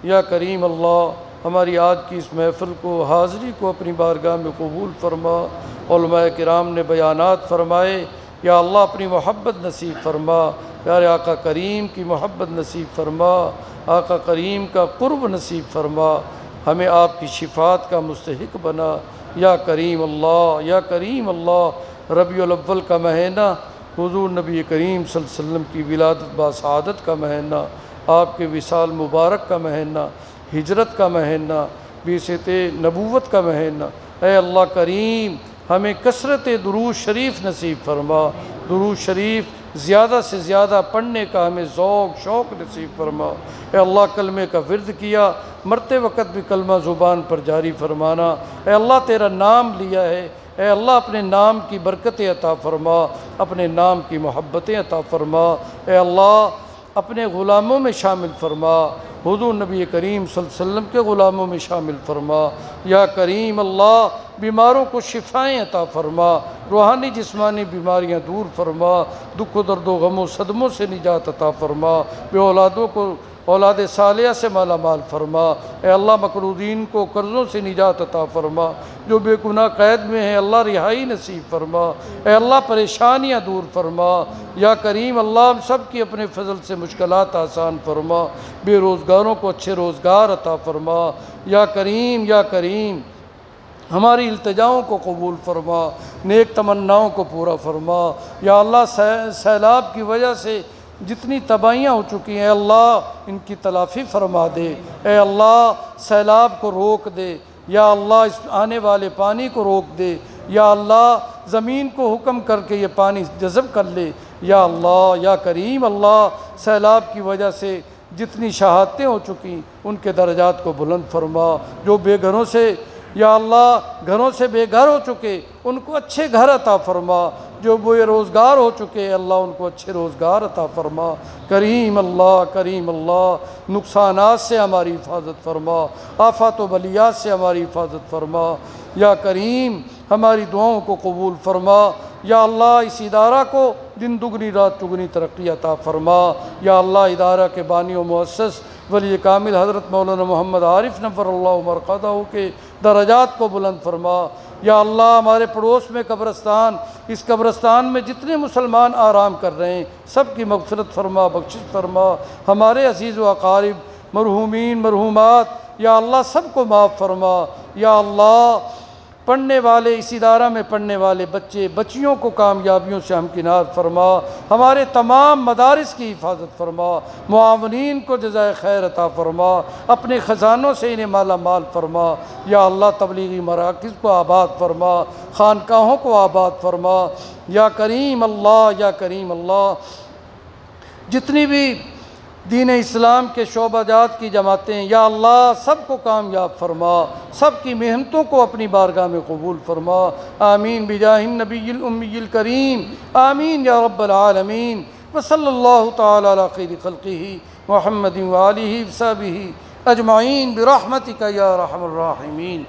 یا کریم اللہ ہماری آج کی اس محفل کو حاضری کو اپنی بارگاہ میں قبول فرما۔ علماء کرام نے بیانات فرمائے، یا اللہ اپنی محبت نصیب فرما، پیارے آقا کریم کی محبت نصیب فرما، آقا کریم کا قرب نصیب فرما، ہمیں آپ کی شفاعت کا مستحق بنا۔ یا کریم اللہ، یا کریم اللہ، ربیع الاول کا مہینہ حضور نبی کریم صلی اللہ علیہ وسلم کی ولادت باسعادت کا مہینہ، آپ کے وصال مبارک کا مہینہ، ہجرت کا مہینہ، بعثت نبوت کا مہینہ۔ اے اللہ کریم ہمیں کثرت درود شریف نصیب فرما، درود شریف زیادہ سے زیادہ پڑھنے کا ہمیں ذوق شوق نصیب فرما۔ اے اللہ کلمے کا ورد کیا، مرتے وقت بھی کلمہ زبان پر جاری فرمانا۔ اے اللہ تیرا نام لیا ہے، اے اللہ اپنے نام کی برکتیں عطا فرما، اپنے نام کی محبتیں عطا فرما۔ اے اللہ اپنے غلاموں میں شامل فرما، حضور نبی کریم صلی اللہ علیہ وسلم کے غلاموں میں شامل فرما۔ یا کریم اللہ بیماروں کو شفائیں عطا فرما، روحانی جسمانی بیماریاں دور فرما، دکھ و درد و غم و صدموں سے نجات عطا فرما، بے اولادوں کو اولاد صالحہ سے مالا مال فرما۔ اے اللہ مقروضین کو قرضوں سے نجات عطا فرما، جو بے گناہ قید میں ہیں اللہ رہائی نصیب فرما۔ اے اللہ پریشانیاں دور فرما۔ یا کریم اللہ ہم سب کی اپنے فضل سے مشکلات آسان فرما، بے روزگاروں کو اچھے روزگار عطا فرما۔ یا کریم ہماری التجاؤں کو قبول فرما، نیک تمناؤں کو پورا فرما۔ یا اللہ سیلاب کی وجہ سے جتنی تباہیاں ہو چکی ہیں اللہ ان کی تلافی فرما دے۔ اے اللہ سیلاب کو روک دے، یا اللہ اس آنے والے پانی کو روک دے، یا اللہ زمین کو حکم کر کے یہ پانی جذب کر لے۔ یا اللہ یا کریم اللہ سیلاب کی وجہ سے جتنی شہادتیں ہو چکی ان کے درجات کو بلند فرما۔ جو بے گھروں سے یا اللہ گھروں سے بے گھر ہو چکے ان کو اچھے گھر عطا فرما، جو بے روزگار ہو چکے اللہ ان کو اچھے روزگار عطا فرما۔ کریم اللہ نقصانات سے ہماری حفاظت فرما، آفات و بلیات سے ہماری حفاظت فرما۔ یا کریم ہماری دعاؤں کو قبول فرما۔ یا اللہ اس ادارہ کو دن دگنی رات چگنی ترقی عطا فرما۔ یا اللہ ادارہ کے بانی و مؤسس ولی کامل حضرت مولانا محمد عارف نور اللہ مرقدہ کے درجات کو بلند فرما۔ یا اللہ ہمارے پڑوس میں قبرستان، اس قبرستان میں جتنے مسلمان آرام کر رہے ہیں سب کی مغفرت فرما، بخشش فرما۔ ہمارے عزیز و اقارب مرحومین مرحومات یا اللہ سب کو معاف فرما۔ یا اللہ پڑھنے والے اس ادارہ میں پڑھنے والے بچے بچیوں کو کامیابیوں سے ہمکنار فرما، ہمارے تمام مدارس کی حفاظت فرما، معاونین کو جزائے خیر عطا فرما، اپنے خزانوں سے انہیں مالا مال فرما۔ یا اللہ تبلیغی مراکز کو آباد فرما، خانقاہوں کو آباد فرما۔ یا کریم اللہ جتنی بھی دین اسلام کے شعبہ جات کی جماعتیں یا اللہ سب کو کامیاب فرما، سب کی محنتوں کو اپنی بارگاہ میں قبول فرما۔ آمین بجاہ النبی الامی الکریم، آمین یا رب العالمین۔ وصلی اللہ تعالی علی خیر خلقہ محمد وآلہ وصحبہ اجمعین برحمتک یا ارحم الراحمین۔